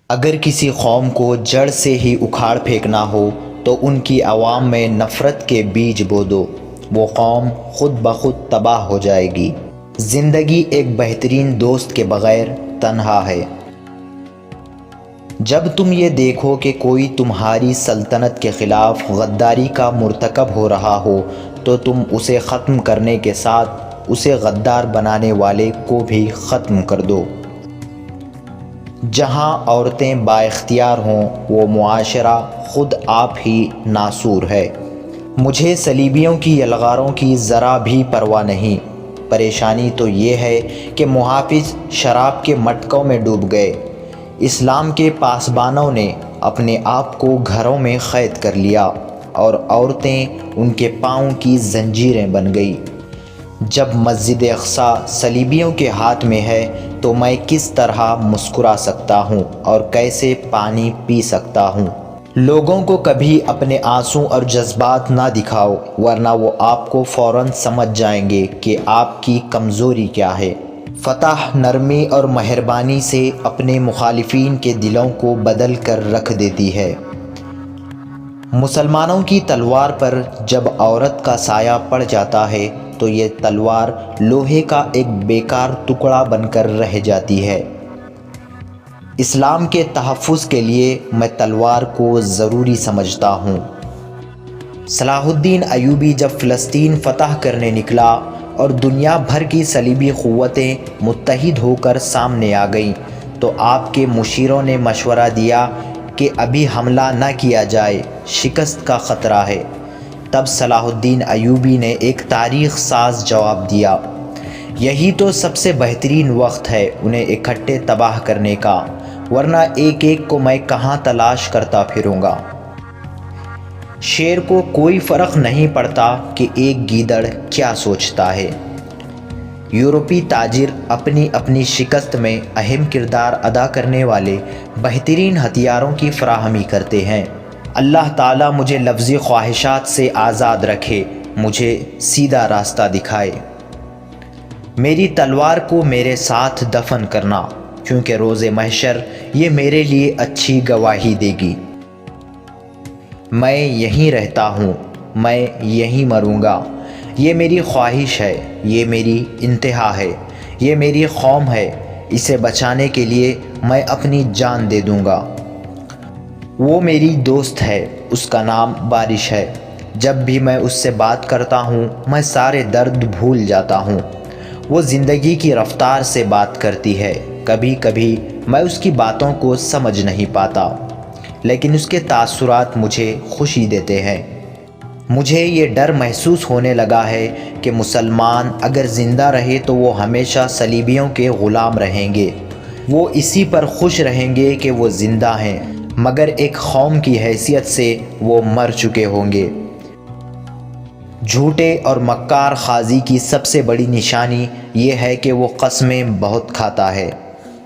اگر کسی قوم کو جڑ سے ہی اکھاڑ پھینکنا ہو تو ان کی عوام میں نفرت کے بیج بو دو، وہ قوم خود بخود تباہ ہو جائے گی۔ زندگی ایک بہترین دوست کے بغیر تنہا ہے۔ جب تم یہ دیکھو کہ کوئی تمہاری سلطنت کے خلاف غداری کا مرتکب ہو رہا ہو تو تم اسے ختم کرنے کے ساتھ اسے غدار بنانے والے کو بھی ختم کر دو۔ جہاں عورتیں با اختیار ہوں وہ معاشرہ خود آپ ہی ناسور ہے۔ مجھے صلیبیوں کی یلغاروں کی ذرا بھی پرواہ نہیں۔ پریشانی تو یہ ہے کہ محافظ شراب کے مٹکوں میں ڈوب گئے۔ اسلام کے پاسبانوں نے اپنے آپ کو گھروں میں قید کر لیا اور عورتیں ان کے پاؤں کی زنجیریں بن گئی۔ جب مسجد اقصی صلیبیوں کے ہاتھ میں ہے تو میں کس طرح مسکرا سکتا ہوں اور کیسے پانی پی سکتا ہوں؟ لوگوں کو کبھی اپنے آنسو اور جذبات نہ دکھاؤ ورنہ وہ آپ کو فوراً سمجھ جائیں گے کہ آپ کی کمزوری کیا ہے۔ فتح نرمی اور مہربانی سے اپنے مخالفین کے دلوں کو بدل کر رکھ دیتی ہے۔ مسلمانوں کی تلوار پر جب عورت کا سایہ پڑ جاتا ہے تو یہ تلوار لوہے کا ایک بیکار ٹکڑا بن کر رہ جاتی ہے۔ اسلام کے تحفظ کے لیے میں تلوار کو ضروری سمجھتا ہوں۔ صلاح الدین ایوبی جب فلسطین فتح کرنے نکلا اور دنیا بھر کی صلیبی قوتیں متحد ہو کر سامنے آ گئیں تو آپ کے مشیروں نے مشورہ دیا کہ ابھی حملہ نہ کیا جائے، شکست کا خطرہ ہے۔ تب صلاح الدین ایوبی نے ایک تاریخ ساز جواب دیا، یہی تو سب سے بہترین وقت ہے انہیں اکٹھے تباہ کرنے کا، ورنہ ایک ایک کو میں کہاں تلاش کرتا پھروں گا۔ شیر کو کوئی فرق نہیں پڑتا کہ ایک گیدڑ کیا سوچتا ہے۔ یورپی تاجر اپنی اپنی شکست میں اہم کردار ادا کرنے والے بہترین ہتھیاروں کی فراہمی کرتے ہیں۔ اللہ تعالیٰ مجھے لفظی خواہشات سے آزاد رکھے، مجھے سیدھا راستہ دکھائے۔ میری تلوار کو میرے ساتھ دفن کرنا، کیونکہ روز محشر یہ میرے لیے اچھی گواہی دے گی۔ میں یہیں رہتا ہوں، میں یہیں مروں گا، یہ میری خواہش ہے، یہ میری انتہا ہے، یہ میری قوم ہے، اسے بچانے کے لیے میں اپنی جان دے دوں گا۔ وہ میری دوست ہے، اس کا نام بارش ہے۔ جب بھی میں اس سے بات کرتا ہوں میں سارے درد بھول جاتا ہوں۔ وہ زندگی کی رفتار سے بات کرتی ہے، کبھی کبھی میں اس کی باتوں کو سمجھ نہیں پاتا، لیکن اس کے تاثرات مجھے خوشی دیتے ہیں۔ مجھے یہ ڈر محسوس ہونے لگا ہے کہ مسلمان اگر زندہ رہے تو وہ ہمیشہ صلیبیوں کے غلام رہیں گے۔ وہ اسی پر خوش رہیں گے کہ وہ زندہ ہیں، مگر ایک قوم کی حیثیت سے وہ مر چکے ہوں گے۔ جھوٹے اور مکار قاضی کی سب سے بڑی نشانی یہ ہے کہ وہ قسمیں بہت کھاتا ہے۔